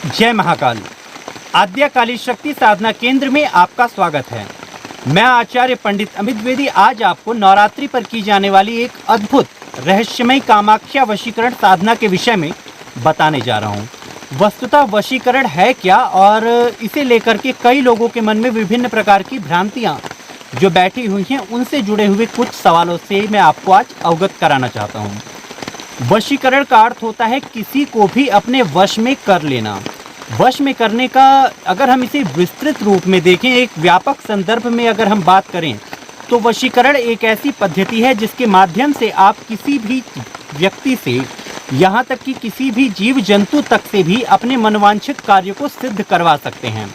जय महाकाल। आद्यकाली शक्ति साधना केंद्र में आपका स्वागत है। मैं आचार्य पंडित अमित द्विवेदी आज आपको नवरात्रि पर की जाने वाली एक अद्भुत रहस्यमय कामाख्या वशीकरण साधना के विषय में बताने जा रहा हूँ। वस्तुतः वशीकरण है क्या और इसे लेकर के कई लोगों के मन में विभिन्न प्रकार की भ्रांतियाँ जो बैठी हुई हैं, उनसे जुड़े हुए कुछ सवालों से मैं आपको आज अवगत कराना चाहता हूँ। वशीकरण का अर्थ होता है किसी को भी अपने वश में कर लेना। वश में करने का अगर हम इसे विस्तृत रूप में देखें, एक व्यापक संदर्भ में अगर हम बात करें, तो वशीकरण एक ऐसी पद्धति है जिसके माध्यम से आप किसी भी व्यक्ति से, यहाँ तक कि किसी भी जीव जंतु तक से भी अपने मनवांछित कार्य को सिद्ध करवा सकते हैं।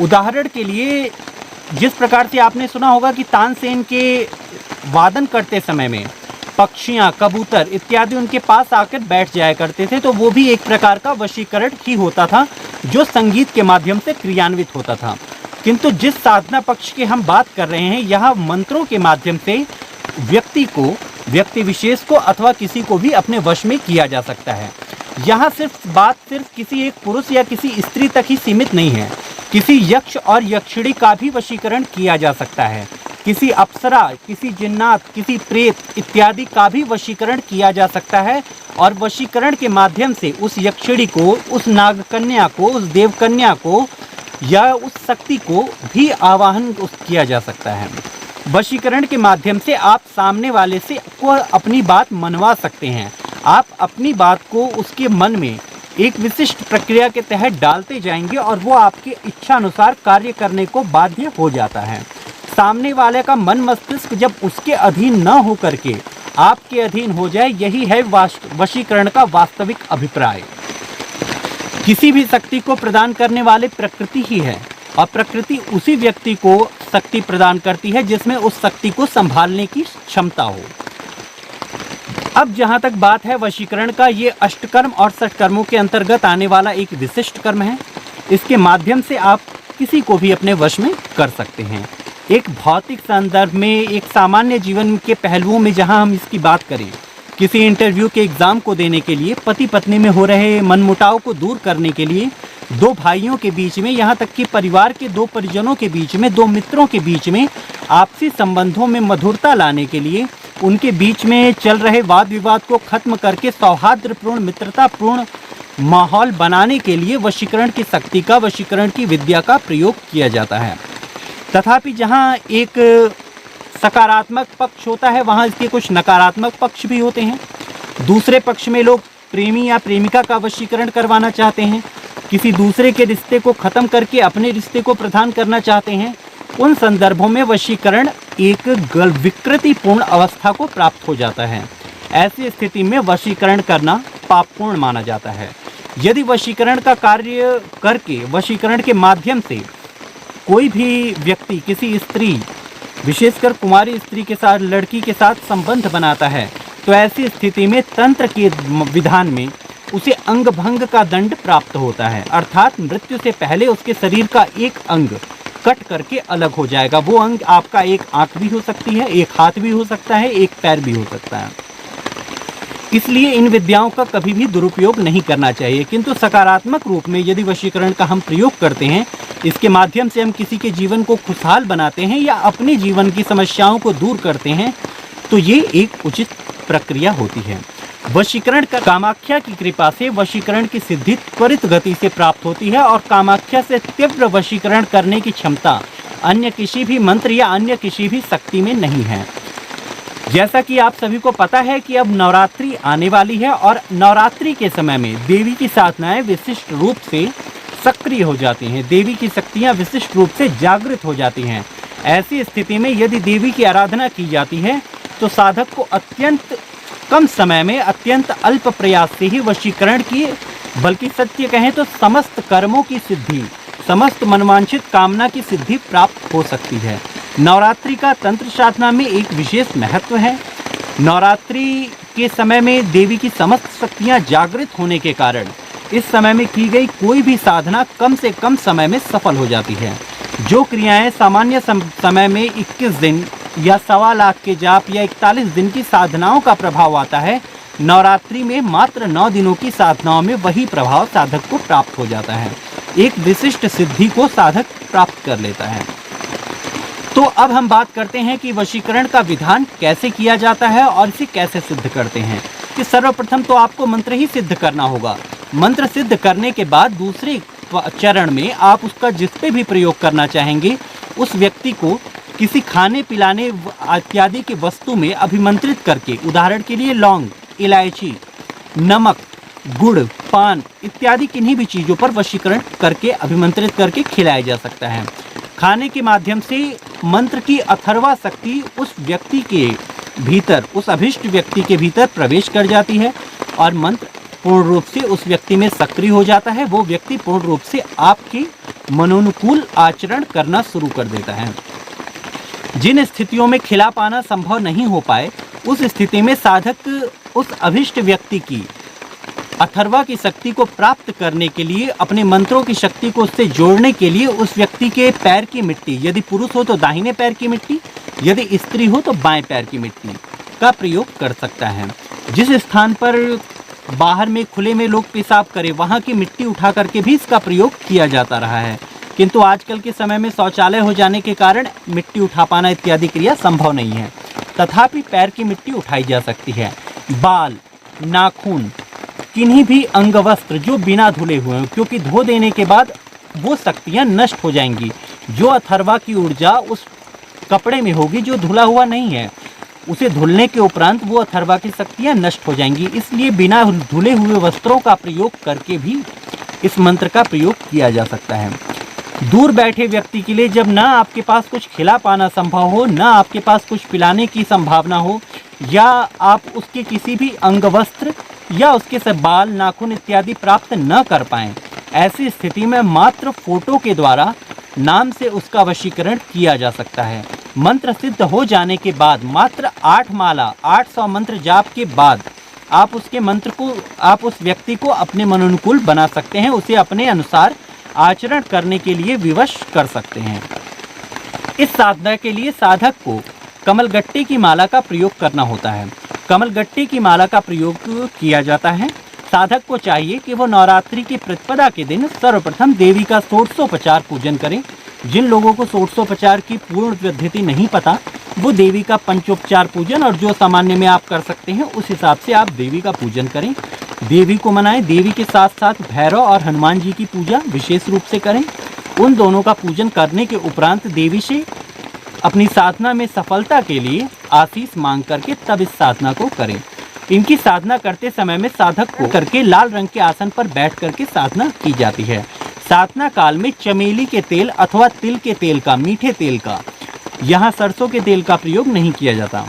उदाहरण के लिए, जिस प्रकार से आपने सुना होगा कि तानसेन के वादन करते समय में पक्षियाँ, कबूतर इत्यादि उनके पास आकर बैठ जाया करते थे, तो वो भी एक प्रकार का वशीकरण ही होता था जो संगीत के माध्यम से क्रियान्वित होता था। किंतु जिस साधना पक्ष की हम बात कर रहे हैं, यह मंत्रों के माध्यम से व्यक्ति विशेष को अथवा किसी को भी अपने वश में किया जा सकता है। यहाँ सिर्फ किसी एक पुरुष या किसी स्त्री तक ही सीमित नहीं है। किसी यक्ष और यक्षिणी का भी वशीकरण किया जा सकता है। किसी अप्सरा, किसी जिन्नात, किसी प्रेत इत्यादि का भी वशीकरण किया जा सकता है। और वशीकरण के माध्यम से उस यक्षिणी को, उस नागकन्या को, उस देवकन्या को या उस शक्ति को भी आवाहन किया जा सकता है। वशीकरण के माध्यम से आप सामने वाले से को अपनी बात मनवा सकते हैं। आप अपनी बात को उसके मन में एक विशिष्ट प्रक्रिया के तहत डालते जाएंगे और वो आपके इच्छा अनुसार कार्य करने को बाध्य हो जाता है। सामने वाले का मन मस्तिष्क जब उसके अधीन न हो करके आपके अधीन हो जाए, यही है वशीकरण का वास्तविक अभिप्राय। किसी भी शक्ति को प्रदान करने वाले प्रकृति ही है और प्रकृति उसी व्यक्ति को शक्ति प्रदान करती है जिसमें उस शक्ति को संभालने की क्षमता हो। अब जहाँ तक बात है वशीकरण का, ये अष्टकर्म और षटकर्मों के अंतर्गत आने वाला एक विशिष्ट कर्म है। इसके माध्यम से आप किसी को भी अपने वश में कर सकते हैं। एक भौतिक संदर्भ में, एक सामान्य जीवन के पहलुओं में जहां हम इसकी बात करें, किसी इंटरव्यू के एग्ज़ाम को देने के लिए, पति पत्नी में हो रहे मनमुटाव को दूर करने के लिए, दो भाइयों के बीच में, यहाँ तक कि परिवार के दो परिजनों के बीच में, दो मित्रों के बीच में आपसी संबंधों में मधुरता लाने के लिए, उनके बीच में चल रहे वाद विवाद को खत्म करके सौहार्दपूर्ण, मित्रतापूर्ण माहौल बनाने के लिए वशीकरण की शक्ति का, वशीकरण की विद्या का प्रयोग किया जाता है। तथापि जहाँ एक सकारात्मक पक्ष होता है, वहाँ इसके कुछ नकारात्मक पक्ष भी होते हैं। दूसरे पक्ष में लोग प्रेमी या प्रेमिका का वशीकरण करवाना चाहते हैं, किसी दूसरे के रिश्ते को ख़त्म करके अपने रिश्ते को प्रदान करना चाहते हैं। उन संदर्भों में वशीकरण एक विकृतिपूर्ण अवस्था को प्राप्त हो जाता है। ऐसी स्थिति में वशीकरण करना पापपूर्ण माना जाता है। यदि वशीकरण का कार्य करके, वशीकरण के माध्यम से कोई भी व्यक्ति किसी स्त्री, विशेषकर कुमारी स्त्री के साथ, लड़की के साथ संबंध बनाता है, तो ऐसी स्थिति में तंत्र के विधान में उसे अंग भंग का दंड प्राप्त होता है। अर्थात मृत्यु से पहले उसके शरीर का एक अंग कट करके अलग हो जाएगा। वो अंग आपका एक आंख भी हो सकती है, एक हाथ भी हो सकता है, एक पैर भी हो सकता है। इसलिए इन विद्याओं का कभी भी दुरुपयोग नहीं करना चाहिए। किंतु सकारात्मक रूप में यदि वशीकरण का हम प्रयोग करते हैं, इसके माध्यम से हम किसी के जीवन को खुशहाल बनाते हैं या अपने जीवन की समस्याओं को दूर करते हैं, तो ये एक उचित प्रक्रिया होती है। वशीकरण का कामाख्या की कृपा से वशीकरण की सिद्धि त्वरित गति से प्राप्त होती है और कामाख्या से तीव्र वशीकरण करने की क्षमता अन्य किसी भी मंत्र या अन्य किसी भी शक्ति में नहीं है। जैसा कि आप सभी को पता है कि अब नवरात्रि आने वाली है और नवरात्रि के समय में देवी की साधनाएं विशिष्ट रूप से सक्रिय हो जाती हैं, देवी की शक्तियां विशिष्ट रूप से जागृत हो जाती हैं। ऐसी स्थिति में यदि देवी की आराधना की जाती है, तो साधक को अत्यंत कम समय में, अत्यंत अल्प प्रयास से ही वशीकरण की, बल्कि सत्य कहें तो समस्त कर्मों की सिद्धि, समस्त मनवांछित कामना की सिद्धि प्राप्त हो सकती है। नवरात्रि का तंत्र साधना में एक विशेष महत्व है। नवरात्रि के समय में देवी की समस्त शक्तियां जागृत होने के कारण इस समय में की गई कोई भी साधना कम से कम समय में सफल हो जाती है। जो क्रियाएं सामान्य समय में 21 दिन या 1.25 लाख के जाप या 41 दिन की साधनाओं का प्रभाव आता है, नवरात्रि में मात्र 9 दिनों की साधनाओं में वही प्रभाव साधक को प्राप्त हो जाता है। एक विशिष्ट सिद्धि को साधक प्राप्त कर लेता है। तो अब हम बात करते हैं कि वशीकरण का विधान कैसे किया जाता है और इसे कैसे सिद्ध करते हैं। कि सर्वप्रथम तो आपको मंत्र ही सिद्ध करना होगा। मंत्र सिद्ध करने के बाद दूसरे चरण में आप उसका जिस पे भी प्रयोग करना चाहेंगे उस व्यक्ति को किसी खाने पिलाने इत्यादि की वस्तु में अभिमंत्रित करके, उदाहरण के लिए लौंग, इलायची, नमक, गुड़, पान इत्यादि किन्हीं भी चीज़ों पर वशीकरण करके अभिमंत्रित करके खिलाया जा सकता है। खाने के माध्यम से मंत्र की अथर्वा शक्ति उस व्यक्ति के भीतर, उस अभिष्ट व्यक्ति के भीतर प्रवेश कर जाती है और मंत्र पूर्ण रूप से उस व्यक्ति में सक्रिय हो जाता है। वो व्यक्ति पूर्ण रूप से आपके मनोनुकूल आचरण करना शुरू कर देता है। जिन स्थितियों में खिला पाना संभव नहीं हो पाए उस स्थिति में साधक उस अभिष्ट व्यक्ति की अथर्वा की शक्ति को प्राप्त करने के लिए, अपने मंत्रों की शक्ति को उससे जोड़ने के लिए उस व्यक्ति के पैर की मिट्टी, यदि पुरुष हो तो दाहिने पैर की मिट्टी, यदि स्त्री हो तो बाएं पैर की मिट्टी का प्रयोग कर सकता है। जिस स्थान पर बाहर में खुले में लोग पेशाब करें वहाँ की मिट्टी उठा करके भी इसका प्रयोग किया जाता रहा है, किंतु आजकल के समय में शौचालय हो जाने के कारण मिट्टी उठा पाना इत्यादि क्रिया संभव नहीं है। तथापि पैर की मिट्टी उठाई जा सकती है। बाल, नाखून, किन्हीं भी अंग वस्त्र जो बिना धुले हुए हैं, क्योंकि धो देने के बाद वो शक्तियाँ नष्ट हो जाएंगी। जो अथर्वा की ऊर्जा उस कपड़े में होगी जो धुला हुआ नहीं है, उसे धुलने के उपरांत वो अथर्वा की शक्तियाँ नष्ट हो जाएंगी। इसलिए बिना धुले हुए वस्त्रों का प्रयोग करके भी इस मंत्र का प्रयोग किया जा सकता है। दूर बैठे व्यक्ति के लिए जब ना आपके पास कुछ खिला पाना संभव हो, ना आपके पास कुछ पिलाने की संभावना हो, या आप उसके किसी भी अंग वस्त्र या उसके से बाल, नाखून इत्यादि प्राप्त न कर पाएं, ऐसी स्थिति में मात्र फोटो के द्वारा नाम से उसका वशीकरण किया जा सकता है। मंत्र सिद्ध हो जाने के बाद मात्र 8 माला 800 मंत्र जाप के बाद आप उसके मंत्र को, आप उस व्यक्ति को अपने मनोनुकूल बना सकते हैं, उसे अपने अनुसार आचरण करने के लिए विवश कर सकते हैं। इस साधना के लिए साधक को कमलगट्टे की माला का प्रयोग करना होता है। कमलगट्टे की माला का प्रयोग किया जाता है। साधक को चाहिए कि वो नवरात्रि की प्रतिपदा के दिन सर्वप्रथम देवी का षोडशोपचार पूजन करें। जिन लोगों को षोडशोपचार की पूर्ण पद्धति नहीं पता, वो देवी का पंचोपचार पूजन और जो सामान्य में आप कर सकते हैं उस हिसाब से आप देवी का पूजन करें। देवी को मनाएं। देवी के साथ साथ भैरव और हनुमान जी की पूजा विशेष रूप से करें। उन दोनों का पूजन करने के उपरांत देवी से अपनी साधना में सफलता के लिए आशीष मांग करके तब इस साधना को करें। इनकी साधना करते समय में साधक को करके लाल रंग के आसन पर बैठ करके साधना की जाती है। साधना काल में चमेली के तेल अथवा तिल के तेल का, मीठे तेल का, यहाँ सरसों के तेल का प्रयोग नहीं किया जाता,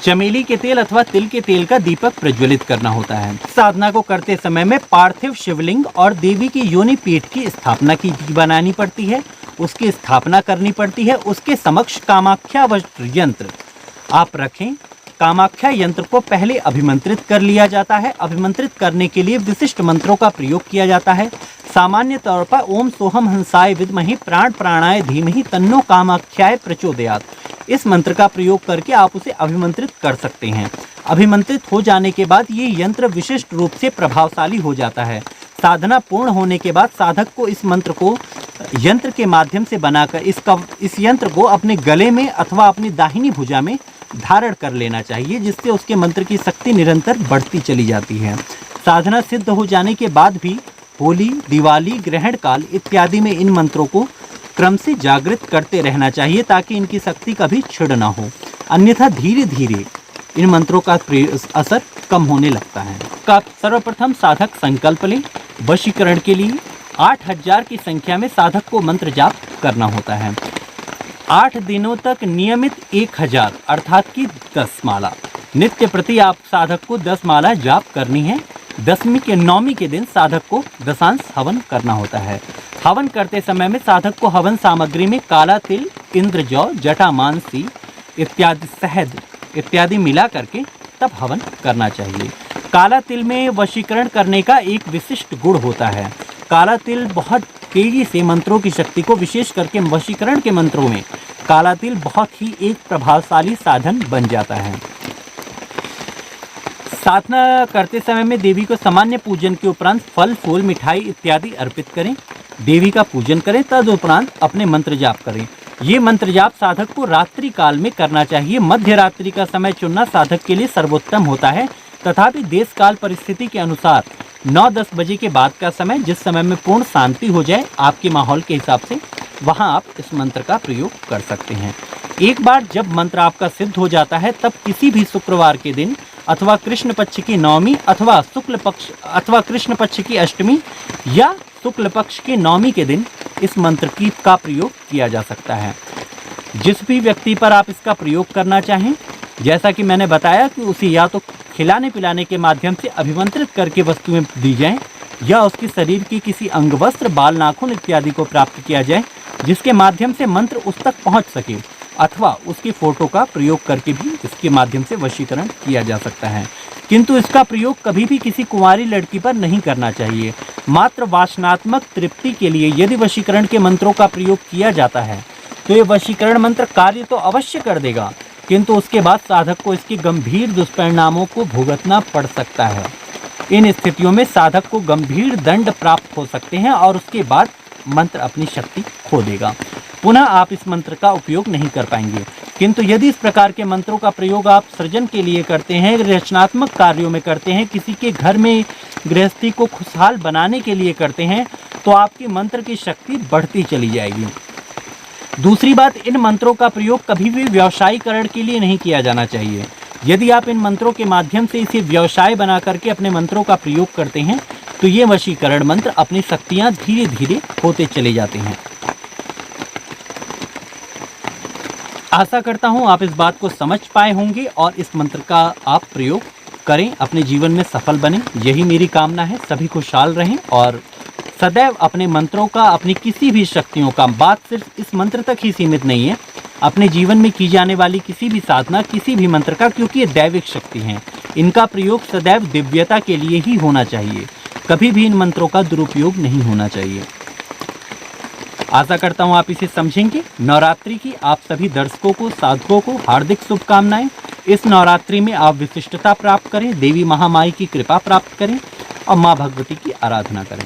चमेली के तेल अथवा तिल के तेल का दीपक प्रज्वलित करना होता है। साधना को करते समय में पार्थिव शिवलिंग और देवी की योनि पीठ की स्थापना की बनानी पड़ती है, उसकी स्थापना करनी पड़ती है। उसके समक्ष कामाख्या वज्र यंत्र आप रखें। कामाख्या यंत्र को पहले अभिमंत्रित कर लिया जाता है। अभिमंत्रित करने के लिए विशिष्ट मंत्रों का प्रयोग किया जाता है। सामान्य तौर पर ओम सोहम हंसाय विद्महि प्राण प्राणाय धीमहि तन्नो कामाख्याय प्रचोदयात्, इस मंत्र का प्रयोग करके आप उसे अभिमंत्रित कर सकते हैं। अभिमंत्रित हो जाने के बाद ये यंत्र विशिष्ट रूप से प्रभावशाली हो जाता है। साधना पूर्ण होने के बाद साधक को इस मंत्र को यंत्र के माध्यम से बनाकर इस यंत्र को अपने गले में अथवा अपनी दाहिनी भुजा में धारण कर लेना चाहिए, जिससे उसके मंत्र की शक्ति निरंतर बढ़ती चली जाती है। साधना सिद्ध हो जाने के बाद भी होली, दिवाली, ग्रहण काल इत्यादि में इन मंत्रों को क्रम से जागृत करते रहना चाहिए ताकि इनकी शक्ति कभी छिड़ ना हो, अन्यथा धीरे धीरे इन मंत्रों का असर कम होने लगता है। सर्वप्रथम साधक संकल्प लें। वशीकरण के लिए 8000 की संख्या में साधक को मंत्र जाप करना होता है। 8 दिनों तक नियमित 1000 अर्थात कि 10 माला नित्य प्रति आप साधक को 10 माला जाप करनी है। 9वीं के दिन साधक को दशांश हवन करना होता है। हवन करते समय में साधक को हवन सामग्री में काला तिल, इंद्रजौ, जटामांसी इत्यादि, शहद इत्यादि मिला करके तब हवन करना चाहिए। काला तिल में वशीकरण करने का एक विशिष्ट गुण होता है। काला तिल बहुत तेजी से मंत्रों की शक्ति को, विशेष करके वशीकरण के मंत्रों में काला तिल बहुत ही एक प्रभावशाली साधन बन जाता है। साधना करते समय में देवी को सामान्य पूजन के उपरांत फल फूल मिठाई इत्यादि अर्पित करें, देवी का पूजन करें, तदुपरांत अपने मंत्र जाप करें। ये मंत्र जाप साधक को रात्रि काल में करना चाहिए। मध्य रात्रि का समय चुनना साधक के लिए सर्वोत्तम होता है। तथापि देश काल परिस्थिति के अनुसार 9-10 बजे के बाद का समय, जिस समय में पूर्ण शांति हो जाए आपके माहौल के हिसाब से, वहां आप इस मंत्र का प्रयोग कर सकते हैं। एक बार जब मंत्र आपका सिद्ध हो जाता है तब किसी भी शुक्रवार के दिन अथवा कृष्ण पक्ष की नवमी अथवा शुक्ल पक्ष अथवा कृष्ण पक्ष की अष्टमी या शुक्ल पक्ष की नवमी के दिन इस मंत्र का प्रयोग किया जा सकता है। जिस भी व्यक्ति पर आप इसका प्रयोग करना चाहें, जैसा कि मैंने बताया कि उसे या तो खिलाने पिलाने के माध्यम से अभिमंत्रित करके वस्तुएं दी जाएं या उसके शरीर की किसी अंग वस्त्र बाल नाखून इत्यादि को प्राप्त किया जाए जिसके माध्यम से मंत्र उस तक पहुंच सके, अथवा उसकी फोटो का प्रयोग करके भी इसके माध्यम से वशीकरण किया जा सकता है। किंतु इसका प्रयोग कभी भी किसी कुंवारी लड़की पर नहीं करना चाहिए। मात्र वासनात्मक तृप्ति के लिए यदि वशीकरण के मंत्रों का प्रयोग किया जाता है तो ये वशीकरण मंत्र कार्य तो अवश्य कर देगा, किंतु उसके बाद साधक को इसके गंभीर दुष्परिणामों को भुगतना पड़ सकता है। इन स्थितियों में साधक को गंभीर दंड प्राप्त हो सकते हैं और उसके बाद मंत्र अपनी शक्ति खो देगा। पुनः आप इस मंत्र का उपयोग नहीं कर पाएंगे। किंतु यदि इस प्रकार के मंत्रों का प्रयोग आप सृजन के लिए करते हैं, रचनात्मक कार्यों में करते हैं, किसी के घर में गृहस्थी को खुशहाल बनाने के लिए करते हैं, तो आपकी मंत्र की शक्ति बढ़ती चली जाएगी। दूसरी बात, इन मंत्रों का प्रयोग कभी भी व्यवसायीकरण के लिए नहीं किया जाना चाहिए। यदि आप इन मंत्रों के माध्यम से इसे व्यवसाय बना करके अपने मंत्रों का प्रयोग करते हैं तो ये वशीकरण मंत्र अपनी शक्तियां धीरे धीरे होते चले जाते हैं। आशा करता हूं आप इस बात को समझ पाए होंगे और इस मंत्र का आप प्रयोग करें, अपने जीवन में सफल बने, यही मेरी कामना है। सभी खुशहाल रहें और सदैव अपने मंत्रों का, अपनी किसी भी शक्तियों का, बात सिर्फ इस मंत्र तक ही सीमित नहीं है, अपने जीवन में की जाने वाली किसी भी साधना, किसी भी मंत्र का, क्योंकि ये दैविक शक्ति हैं, इनका प्रयोग सदैव दिव्यता के लिए ही होना चाहिए। कभी भी इन मंत्रों का दुरुपयोग नहीं होना चाहिए। आशा करता हूँ आप इसे समझेंगे। नवरात्रि की आप सभी दर्शकों को, साधकों को हार्दिक शुभकामनाएं। इस नवरात्रि में आप विशिष्टता प्राप्त करें, देवी महामाई की कृपा प्राप्त करें और माँ भगवती की आराधना करें।